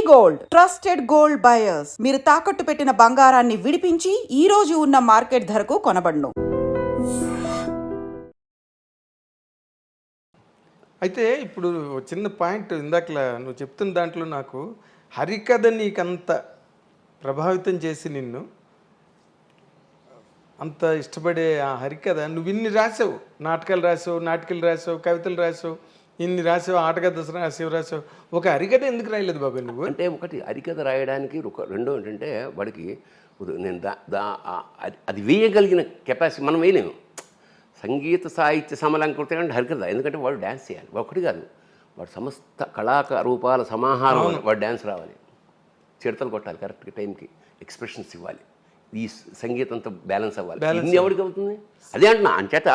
Gold trusted gold buyers. మీరు తాకట్టు పెట్టిన బంగారాన్ని విడిపించి ఈ రోజు ఉన్న మార్కెట్ ధరకు కొనబడును. అయితే ఇప్పుడు చిన్న పాయింట్ ఇందాకలా నువ్వు చెప్తున్న దాంట్లో నాకు హరికథ నీకంత ప్రభావితం చేసి నిన్ను అంత ఇష్టపడే ఆ హరికథ నువ్వు ఇన్ని రాసావు, నాటకాలు రాసావు, కవితలు రాసావు, ఇన్ని రాసావు, ఆటకథ రాసావు, ఒక హరికథ ఎందుకు రాయలేదు బాబాయ్ నువ్వు? అంటే ఒకటి హరికథ రాయడానికి రెండో ఏంటంటే వాడికి నేను అది వేయగలిగిన కెపాసిటీ మనం వేయలేము. సంగీత సాహిత్య సమలంకృతి అంటే హరికథ, ఎందుకంటే వాడు డ్యాన్స్ చేయాలి. ఒకటి కాదు, వాడు సమస్త కళారూపాల సమాహారం, వాడు డ్యాన్స్ రావాలి, చిడతలు కొట్టాలి, కరెక్ట్గా టైంకి ఎక్స్ప్రెషన్స్ ఇవ్వాలి, ఈ సంగీతంతో బ్యాలెన్స్ అవ్వాలి. ఇన్ని ఎవరికి అవుతుంది? అదే అంటున్నా. అంచేత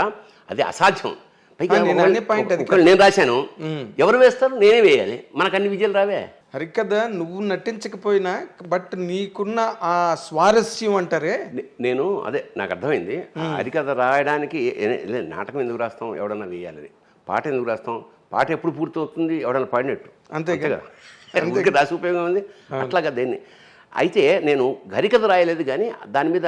అది అసాధ్యం. పైగా నేను రాశాను, ఎవరు వేస్తారు? నేనే వేయాలి. మనకు అన్ని విజయాలు రావే. హరికథ నువ్వు నటించకపోయినా బట్ నీకున్న ఆ స్వారస్యం అంటారే, నేను అదే నాకు అర్థమైంది. హరికథ రాయడానికి నాటకం ఎందుకు రాస్తాం? ఎవడన్నా వేయాలి. పాట ఎందుకు రాస్తాం? పాట ఎప్పుడు పూర్తవుతుంది? ఎవడన్నా పాడినట్టు. అంతే కదా, రాసి ఉపయోగం ఉంది. అట్లాగా దేన్ని. అయితే నేను హరికథ రాయలేదు, కానీ దాని మీద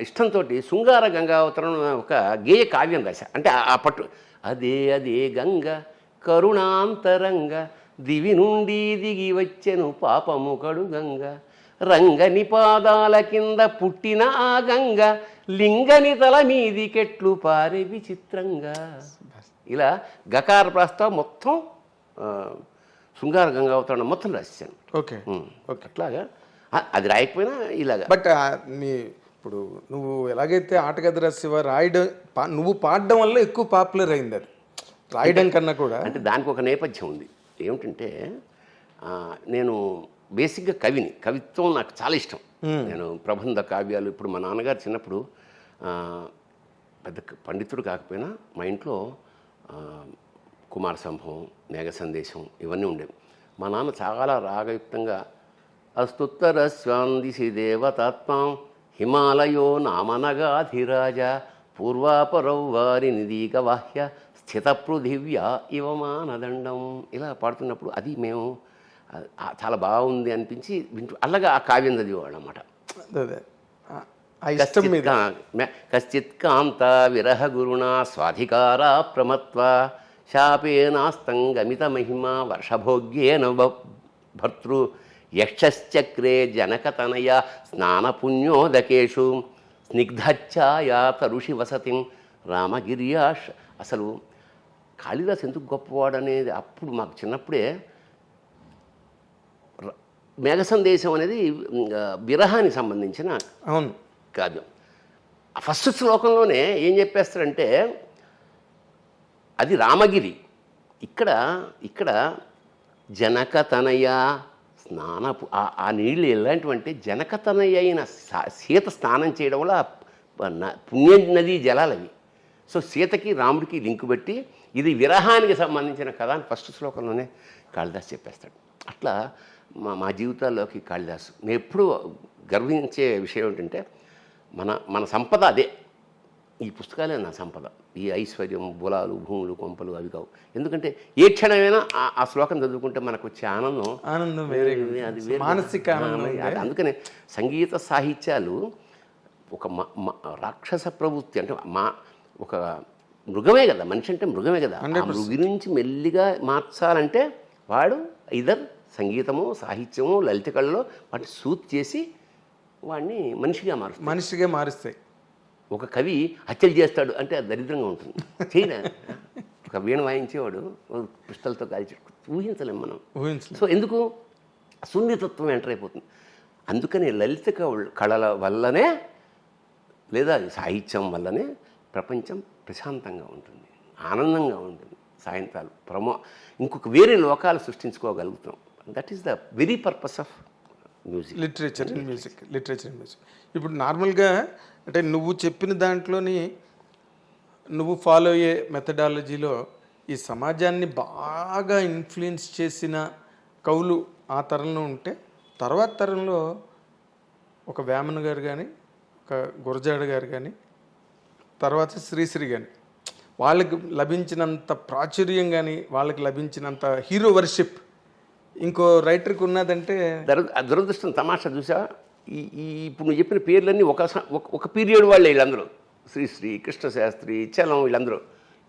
ఇష్టంతో శృంగార గంగావతరం ఒక గేయ కావ్యం రాశా. అంటే ఆ పట్టు అదే అదే గంగ కరుణాంతరంగ దివి నుండి దిగి వచ్చెను పాపము కడు గంగ రంగని పాదాల కింద పుట్టిన ఆ గంగ లింగని తల మీది కెట్లు పారే విచిత్రంగా. ఇలా గకార ప్రస్తావ మొత్తం శృంగార గంగావతరణ మొత్తం రాశాను. ఓకే, అట్లాగా అది రాయకపోయినా ఇలాగా. బట్ ఇప్పుడు నువ్వు ఎలాగైతే ఆటగది రాసేవా, రాయడం నువ్వు పాడడం వల్ల ఎక్కువ పాపులర్ అయింది. అది రాయడం కన్నా కూడా. అంటే దానికి ఒక నేపథ్యం ఉంది. ఏమిటంటే నేను బేసిక్గా కవిని, కవిత్వం నాకు చాలా ఇష్టం. నేను ప్రబంధ కావ్యాలు, ఇప్పుడు మా నాన్నగారు చిన్నప్పుడు పెద్ద పండితుడు కాకపోయినా మా ఇంట్లో కుమార సంభవం, మేఘ సందేశం ఇవన్నీ ఉండేవి. మా నాన్న చాలా రాగయుక్తంగా అస్తుత్తర స్వాందిసి దేవతాత్మాం హిమాలయో నామనగాధిరాజ పూర్వాపరౌ వారి నిదీక వాహ్య స్థిత పృథివ్యా ఇవమానదండం ఇలా పాడుతున్నప్పుడు అది మేము చాలా బాగుంది అనిపించి అలాగా ఆ కావ్యం చదివేవాళ్ళు అన్నమాట. కశ్చిత్ కాంత విరహ గురుణా స్వాధికారా ప్రమత్వ శాపేనాస్తం గమిత మహిమ వర్షభోగ్యేన భర్తృ యక్షశ్చక్రే జనకతనయ స్నానపుణ్యోదకేషు స్నిగ్ధఛాయా తరుషి వసతిం రామగిర్యాష్. అసలు కాళిదాస్ ఎందుకు గొప్పవాడు అనేది అప్పుడు మాకు చిన్నప్పుడే. మేఘ సందేశం అనేది విరహానికి సంబంధించిన కావ్యం. ఆ ఫస్ట్ శ్లోకంలోనే ఏం చెప్పేస్తారంటే అది రామగిరి. ఇక్కడ జనకతనయ స్నానపు ఆ నీళ్ళు ఎలాంటివంటే జనకతనయ అయిన సీత స్నానం చేయడం వల్ల పుణ్య నదీ జలాలవి. సో సీతకి రాముడికి లింకు పెట్టి ఇది విరహానికి సంబంధించిన కథ అని ఫస్ట్ శ్లోకంలోనే కాళిదాస్ చెప్పేస్తాడు. అట్లా మా జీవితాల్లోకి కాళిదాసు. నేను ఎప్పుడూ గర్వించే విషయం ఏంటంటే మన సంపద అదే. ఈ పుస్తకాలే నా సంపద. ఈ ఐశ్వర్యం, బులాలు, భూములు, కొంపలు అవి కావు. ఎందుకంటే ఏ క్షణమైనా ఆ శ్లోకం చదువుకుంటే మనకు వచ్చే ఆనందం అది మానసిక ఆనందం. అందుకనే సంగీత సాహిత్యాలు ఒక రాక్షస ప్రవృత్తి, అంటే ఒక మృగమే కదా. మనిషి అంటే మృగమే కదా. ఆ మృగి నుంచి మెల్లిగా మార్చాలంటే వాడు ఇదర్ సంగీతము, సాహిత్యము, లలిత కళలో వాటిని సూత్ చేసి వాడిని మనిషిగా మారుస్తాయి. ఒక కవి హత్యలు చేస్తాడు అంటే అది దరిద్రంగా ఉంటుంది. చేయలే. ఒక వీణ వాయించేవాడు పుస్తలతో కాల్చి ఊహించలేం మనం. సో ఎందుకు సున్నితత్వం ఎంటర్ అయిపోతుంది. అందుకని లలిత కళల వల్లనే లేదా సాహిత్యం వల్లనే ప్రపంచం ప్రశాంతంగా ఉంటుంది, ఆనందంగా ఉంటుంది. సాయంత్రాలు ఇంకొక వేరే లోకాలు సృష్టించుకోగలుగుతాం. That is the very purpose of music, literature and music. ఇప్పుడు నార్మల్గా అంటే నువ్వు చెప్పిన దాంట్లోని నువ్వు ఫాలో అయ్యే మెథడాలజీలో ఈ సమాజాన్ని బాగా ఇన్ఫ్లుయెన్స్ చేసిన కవులు ఆ తరంలో ఉంటే, తర్వాత తరంలో ఒక వేమన గారు కానీ, ఒక గురజాడ గారు కానీ, తర్వాత శ్రీశ్రీ కానీ, వాళ్ళకి లభించినంత ప్రాచుర్యం కానీ, వాళ్ళకి లభించినంత హీరో వర్షిప్ ఇంకో రైటర్కి ఉన్నదంటే దురదృష్టం తమాషా చూసా. ఈ ఇప్పుడు నువ్వు చెప్పిన పేర్లన్నీ ఒక పీరియడ్ వాళ్ళే వీళ్ళందరూ. శ్రీశ్రీ, కృష్ణశాస్త్రి, చలం, వీళ్ళందరూ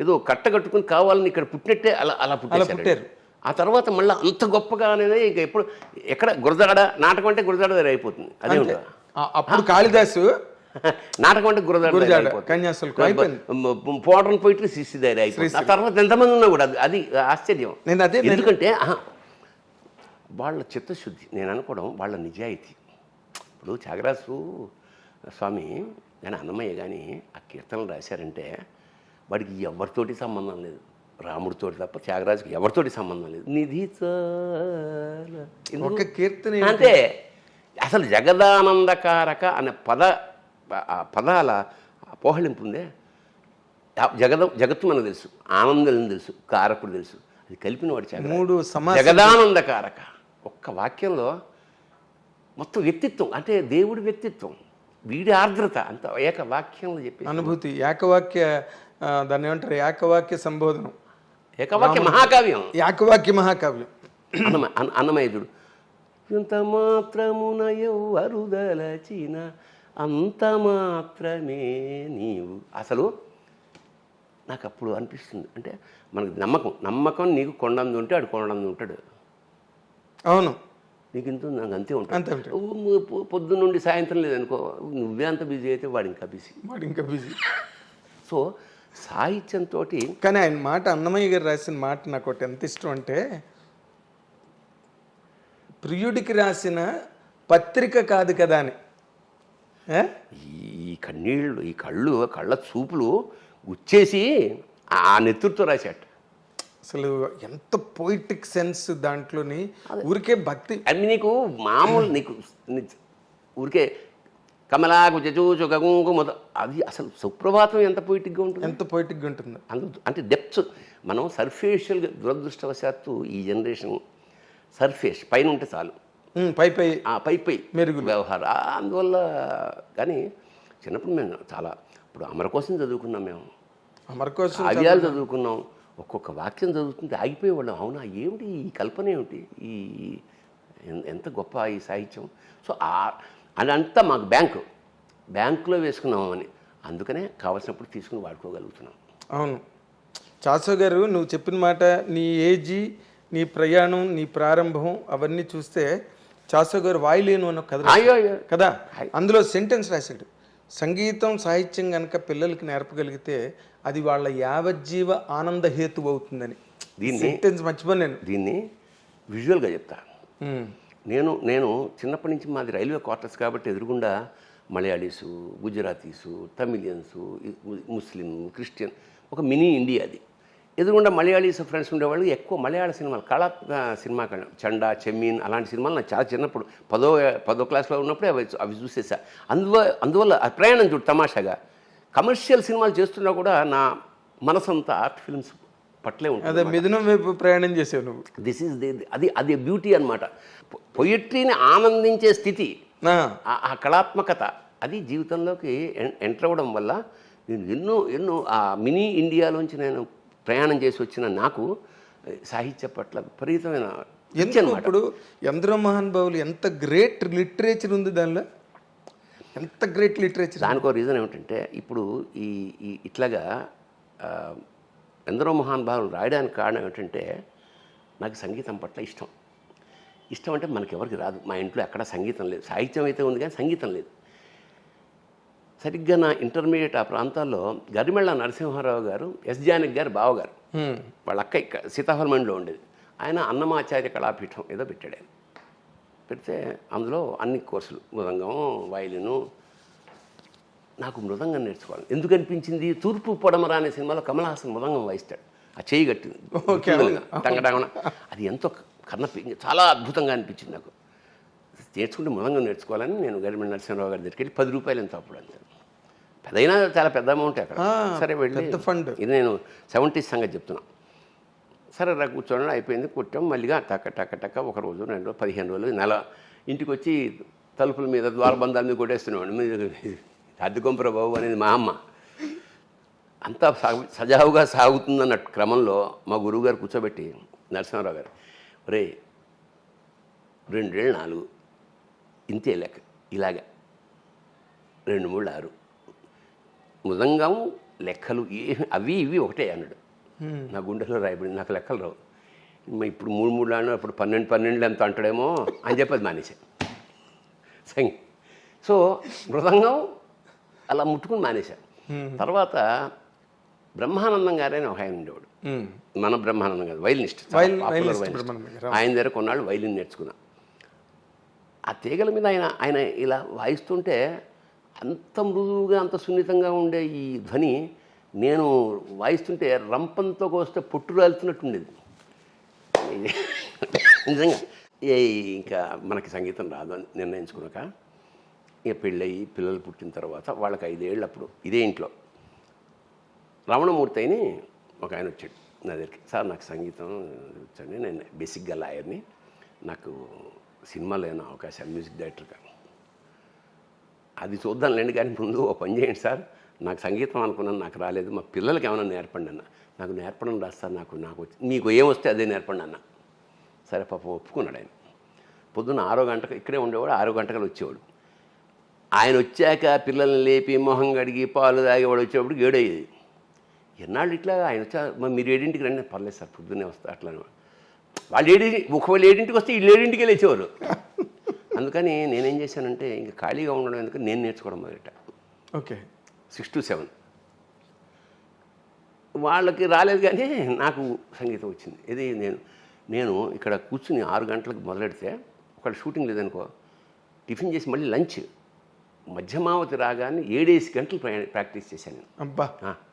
ఏదో కట్టగట్టుకుని కావాలని ఇక్కడ పుట్టినట్టే అలా పుట్టారు. ఆ తర్వాత మళ్ళీ అంత గొప్పగా అనేది ఇక ఎప్పుడు ఎక్కడ గురజాడ నాటకం అంటే గురజాడ దగ్గర అయిపోతుంది. అదే అప్పుడు కాళిదాసు నాటకం అంటే గురజాడ పోవడం పోయిట్రీ శ్రీశ్రీ దగ్గర అయిపోతుంది. ఆ తర్వాత ఎంతమంది ఉన్నా కూడా అది ఆశ్చర్యం. ఎందుకంటే వాళ్ళ చిత్తశుద్ధి, నేను అనుకోవడం వాళ్ళ నిజాయితీ. ఇప్పుడు త్యాగరాజు స్వామి కానీ అన్నమయ్య కానీ ఆ కీర్తనలు రాశారంటే వాడికి ఎవరితోటి సంబంధం లేదు, రాముడితోటి తప్ప త్యాగరాజుకి ఎవరితోటి సంబంధం లేదు. నిధి ఒక కీర్తన అంటే అసలు జగదానందకారక అనే పదాల పోహళింపు ఉందే. జగత్తు మనకు తెలుసు, ఆనందం తెలుసు, కారకుడు తెలుసు, అది కలిపిన వాడు జగదానందకారక. ఒక్క వాక్యంలో మొత్తం వ్యక్తిత్వం, అంటే దేవుడి వ్యక్తిత్వం, వీడి ఆర్ద్రత అంత ఏక వాక్యంలో చెప్పి అనుభూతి. ఏకవాక్య, దాన్ని ఏమంటారు, ఏకవాక్య సంబోధనం, ఏకవాక్య మహాకావ్యం, ఏకవాక్య మహాకావ్యం. అన్నమయ్యుడు ఇంత మాత్రమున ఎవ్వరుదలచిన అంత మాత్రమే నీవు. అసలు నాకు అప్పుడు అనిపిస్తుంది, అంటే మనకు నమ్మకం నీకు కొండంది ఉంటే ఆడు కొండంది ఉంటాడు. అవును, నీకు ఇంత నాకు అంతే ఉంటాడు. పొద్దున్న నుండి సాయంత్రం లేదనుకో, నువ్వే అంత బిజీ అయితే వాడు ఇంకా బిజీ. సో సాహిత్యంతో కానీ ఆయన మాట, అన్నమయ్య గారు రాసిన మాట నాకు ఒకటి ఎంత ఇష్టం అంటే, ప్రియుడికి రాసిన పత్రిక కాదు కదా అని. ఈ కన్నీళ్ళు, ఈ కళ్ళ చూపులు గుచ్చేసి ఆ నెత్తురుతో రాశాట. అసలు ఎంత పోయిటిక్ సెన్స్ దాంట్లోని. ఊరికే భక్తి అది నీకు మామూలు, నీకు ఊరికే కమలాకు చచూచు గంగు అది అసలు సుప్రభాతం ఎంత పొయిటిక్గా ఉంటుంది. అంటే డెప్త్ మనం సర్ఫేషియల్గా, దురదృష్టవశాత్తు ఈ జనరేషన్ సర్ఫేస్ పైన ఉంటే చాలు, పై మెరుగు వ్యవహారం. అందువల్ల కానీ చిన్నప్పుడు మేము చాలా, ఇప్పుడు అమరకోశం చదువుకున్నాం, మేము అమరకోశం కావ్యాలు చదువుకున్నాం. ఒక్కొక్క వాక్యం చదువుతుంటే ఆగిపోయేవాళ్ళం. అవునా, ఏమిటి ఈ కల్పన, ఏమిటి ఈ ఎంత గొప్ప ఈ సాహిత్యం. సో అదంతా మాకు బ్యాంకులో వేసుకున్నాము అని, అందుకనే కావాల్సినప్పుడు తీసుకుని వాడుకోగలుగుతున్నాం. అవును చాసో గారు, నువ్వు చెప్పిన మాట, నీ ఏజీ, నీ ప్రయాణం, నీ ప్రారంభం అవన్నీ చూస్తే చాసో గారు వాయులేను అన్న కదా, అందులో సెంటెన్స్ రాశాడు, సంగీతం సాహిత్యం కనుక పిల్లలకి నేర్పగలిగితే అది వాళ్ళ యావజ్జీవ ఆనంద హేతు అవుతుందని. దీన్ని సెంటెన్స్ మర్చిపోను నేను. దీన్ని విజువల్గా చెప్తా. నేను చిన్నప్పటి నుంచి మాది రైల్వే క్వార్టర్స్ కాబట్టి ఎదురుగుండా మలయాళీసు, గుజరాతీసు, తమిళియన్సు, ముస్లిం, క్రిస్టియన్, ఒక మినీ ఇండియా అది. ఎదురుగుండా మలయాళీస్ ఫ్రెండ్స్ ఉండేవాళ్ళు. ఎక్కువ మలయాళ సినిమాలు, సినిమా చండా, చెమ్మీన్ అలాంటి సినిమాలు నాకు చాలా చిన్నప్పుడు 10వ క్లాస్లో ఉన్నప్పుడే అవి చూసేసా. అందువల్ల ఆ ప్రయాణం చూడు తమాషాగా. కమర్షియల్ సినిమాలు చేస్తున్నా కూడా నా మనసంతా ఆర్ట్ ఫిల్మ్స్ పట్లే ఉంటుంది. అదే మిథునం వైపు ప్రయాణం చేసావు నువ్వు. దిస్ ఈజ్ అది బ్యూటీ అనమాట. పొయిట్రీని ఆనందించే స్థితి, ఆ కళాత్మకత, అది జీవితంలోకి ఎంటర్ అవ్వడం వల్ల నేను ఎన్నో ఆ మినీ ఇండియాలోంచి నేను ప్రయాణం చేసి వచ్చిన నాకు సాహిత్య పట్ల విపరీతమైన ఇప్పుడు ఎందరో మహానుభావులు, ఎంత గ్రేట్ లిటరేచర్ ఉంది దానిలో, ఎంత గ్రేట్ లిటరేచర్. దానికో రీజన్ ఏమిటంటే, ఇప్పుడు ఇట్లాగా ఎందరో మహానుభావులు రాయడానికి కారణం ఏమిటంటే, నాకు సంగీతం పట్ల ఇష్టం అంటే మనకెవరికి రాదు. మా ఇంట్లో ఎక్కడ సంగీతం లేదు, సాహిత్యం అయితే ఉంది కానీ సంగీతం లేదు. సరిగ్గా నా ఇంటర్మీడియట్ ఆ ప్రాంతాల్లో గరిమెళ్ళ నరసింహారావు గారు, ఎస్ జానకి గారు బావగారు, వాళ్ళ అక్క సీతాఫలమండిలో ఉండేది. ఆయన అన్నమాచార్య కళాపీఠం ఏదో పెట్టాడు. ఆయన పెడితే అందులో అన్ని కోర్సులు, మృదంగం, వయలిను. నాకు మృదంగం నేర్చుకోవాలి ఎందుకు అనిపించింది, తూర్పు పొడమర అనే సినిమాలో కమల్ హాసన్ మృదంగం వాయిస్తాడు, ఆ చేయి కట్టింది టంగటంగన, అది ఎంతో చాలా అద్భుతంగా అనిపించింది నాకు. నేర్చుకుంటే మృదంగం నేర్చుకోవాలని నేను గరిమెళ్ళ నరసింహారావు గారి దగ్గరికి వెళ్ళి 10 రూపాయలు ఎంత అప్పుడు అంతే, పెద్దయినా చాలా పెద్ద అమౌంట్ అక్కడ. సరే వెళ్ళి ఫండ్, ఇది నేను 70s సంగతి చెప్తున్నా. సరే రా కూర్చోండి, అయిపోయింది, కొట్టాం. మళ్ళీగా టక్క ఒక రోజు 2 రోజులు 15 రోజులు నెల ఇంటికి వచ్చి తలుపుల మీద ద్వారబంధాల మీద కొట్టేస్తున్నాడు. మీరు అద్దెకొంపరా బాబు అనేది మా అమ్మ. అంతా సజావుగా సాగుతుందన్న క్రమంలో మా గురువుగారు కూర్చోబెట్టి, నరసింహారావు గారు, ఒరే 2 ఏళ్ళు 4 ఇంతే లెక్క. ఇలాగ 2 3 6 మృదంగం లెక్కలు అవి ఇవి ఒకటే అన్నాడు. నా గుండెలో రాయబడింది. నాకు లెక్కలు రావు. ఇప్పుడు 3 3 ఆడినా అప్పుడు 12 12 ఎంత అంటాడేమో అని చెప్పి అది మానేశాను. సో మృదంగం అలా ముట్టుకుని మానేశాను. తర్వాత బ్రహ్మానందం గారని ఒక ఆయన ఉండేవాడు. మన బ్రహ్మానందం గారు వైలినిస్ట్, ఆయన దగ్గర కొన్నాళ్ళు వైలిన్ నేర్చుకున్నా. ఆ తీగల మీద ఆయన ఇలా వాయిస్తుంటే అంత మృదువుగా అంత సున్నితంగా ఉండే ఈ ధ్వని నేను వాయిస్తుంటే రంపంతో కోస్తే పొట్టు రాలుతున్నట్టు ఉండేది నిజంగా. ఇంకా మనకి సంగీతం రాదు అని నిర్ణయించుకున్నాక ఇక పెళ్ళయి పిల్లలు పుట్టిన తర్వాత వాళ్ళకి 5 ఏళ్ళు అప్పుడు ఇదే ఇంట్లో రమణమూర్తి అని ఒక ఆయన వచ్చాడు నా దగ్గరికి. సార్ నాకు సంగీతం వచ్చండి, నేను బేసిక్గా లాయర్ని, నాకు సినిమాలో ఏమైనా అవకాశం మ్యూజిక్ డైరెక్టర్గా. అది చూద్దాంలేండి, కానీ ముందు ఓ పని చేయండి సార్, నాకు సంగీతం అనుకున్నాను, నాకు రాలేదు, మా పిల్లలకి ఏమైనా నేర్పండి అన్న. నాకు నేర్పడం రాదు సార్, నాకు మీకు ఏమొస్తే అదే నేర్పండి అన్న. సరే పాపం ఒప్పుకున్నాడు ఆయన. పొద్దున్న 6 గంటలకు ఇక్కడే ఉండేవాడు, 6 గంటలకు వచ్చేవాడు. ఆయన వచ్చాక పిల్లల్ని లేపి మొహం కడిగి పాలు తాగేవాడు వచ్చేవాడు 7 అయ్యేది. ఎన్నాళ్ళు ఇట్లా ఆయన వచ్చా మీరు 7ంటికి రండి, పర్లేదు సార్ పొద్దున్నే వస్తా అట్లా. వాళ్ళు ఒకవేళ 7ంటికి వస్తే వీళ్ళు 7ంటికే లేచేవారు. అందుకని నేనేం చేశానంటే ఇంకా ఖాళీగా ఉండడం ఎందుకు నేను నేర్చుకోవడం మొదట. ఓకే, 6 to 7 వాళ్ళకి రాలేదు, కానీ నాకు సంగీతం వచ్చింది. ఇది నేను ఇక్కడ కూర్చుని 6 గంటలకు మొదలెడితే ఒకళ్ళు షూటింగ్ లేదనుకో, టిఫిన్ చేసి మళ్ళీ లంచ్ మధ్యమావతి రాగానే 7 గంటలు ప్రాక్టీస్ చేశాను. అబ్బా,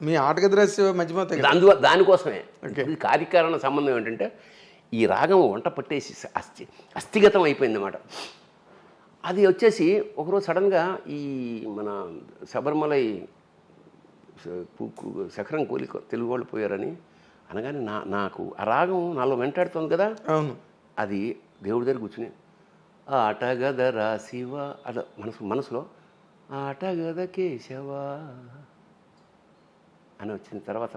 మీ ఆటగది మధ్యమావతి దానికోసమే. ఇది కార్యకారణ సంబంధం ఏంటంటే ఈ రాగం వంట పట్టేసి అస్థిగతం అయిపోయింది అన్నమాట. అది వచ్చేసి ఒకరోజు సడన్గా ఈ మన శబరిమలై శఖరం కూలి తెలుగు వాళ్ళు పోయారని అనగానే నాకు ఆ రాగం నాలో వెంటాడుతుంది కదా. అవును, అది దేవుడి దగ్గర కూర్చుని ఆటగదరా శివ అలా మనసులో ఆటగద కేశవా అని వచ్చిన తర్వాత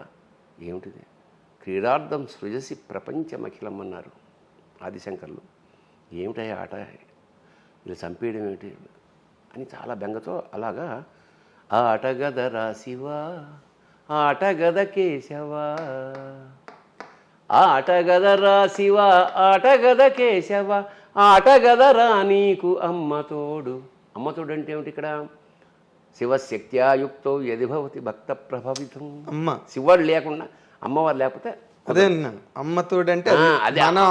ఏమిటిది, క్రీడార్థం సృజసి ప్రపంచమఖిలం అన్నారు ఆదిశంకర్లు. ఏమిటయ్యా ఆట, ఇలా చంపేయడం ఏమిటి అని చాలా బెంగతో అలాగా ఆటగదరా శివ ఆటగద కేశవా ఆటగదరా శివ ఆటగద కేశవ ఆటగదరా నీకు అమ్మతోడు. అమ్మతోడు అంటే ఏమిటి ఇక్కడ, శివశక్త్యాయుక్తో యది భవతి భక్త ప్రభావితం. అమ్మ శివుడు లేకుండా అమ్మవారు లేకపోతే అదే అమ్మతోడు అంటే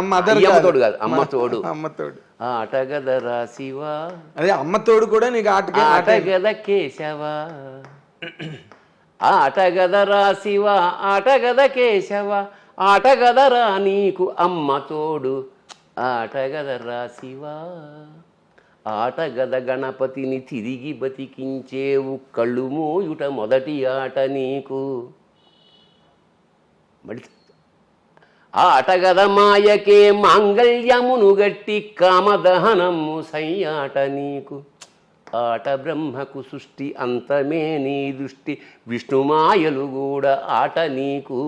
అమ్మతోడు కాదు, అమ్మతోడు. అమ్మతోడు ఆటగదరా శివ అదే అమ్మతోడు కూడా నీకు ఆటగద కేశవ ఆటగదరా శివ ఆటగద కేశవ ఆటగదరా నీకు అమ్మతోడు ఆటగదరా శివ ఆటగద గణపతిని తిరిగి బతికించేవు కళ్ళు మోయుట మొదటి ఆట నీకు. మళ్ళీ ఆటగద మాయకే మాంగళ్యమును గట్టి కామదహనము సయ్యాట నీకు. ఆట బ్రహ్మకు సృష్టి అంతమే నీ దృష్టి విష్ణుమాయలు కూడా ఆట నీకు.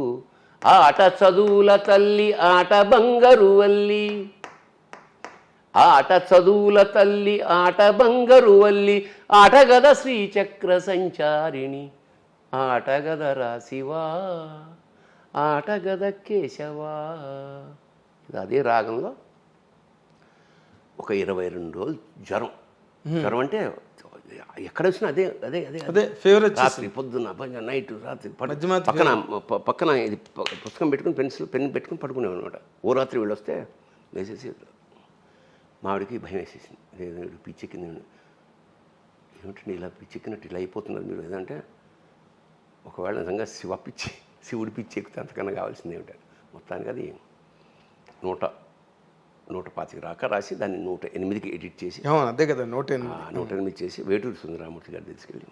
ఆట చదువుల తల్లి ఆట బంగారు వల్లి ఆట చదువుల తల్లి ఆట బంగారు వల్లి ఆటగద శ్రీచక్ర సంచారిణి ఆటగదరా శివా ఆటగద కేశవా. ఇది అదే రాగంలో ఒక 22 రోజులు జ్వరం అంటే ఎక్కడ వచ్చినా అదే అదే అదే అదే ఫేవరెట్. రాత్రి పొద్దున్న నైట్ రాత్రి పక్కన ఇది పుస్తకం పెట్టుకుని పెన్ పెట్టుకుని పడుకునేవాడు అనమాట. ఓ రాత్రి వెళ్ళొస్తే వేసేసి మావిడికి భయం వేసేసింది. పిచ్చెక్కింది. ఏమిటండి ఇలా పిచ్చెక్కినట్టు ఇలా అయిపోతున్నారు మీరు ఏదంటే, ఒకవేళ నిజంగా శివుడి పిచ్చి ఎక్కితే అంతకన్నా కావాల్సింది ఏమిటారు. మొత్తానికి అది 125 రాక రాసి దాన్ని 108కి ఎడిట్ చేసి అదే కదా 108 చేసి వేటూరి సుందరరామూర్తి గారు తీసుకెళ్ళి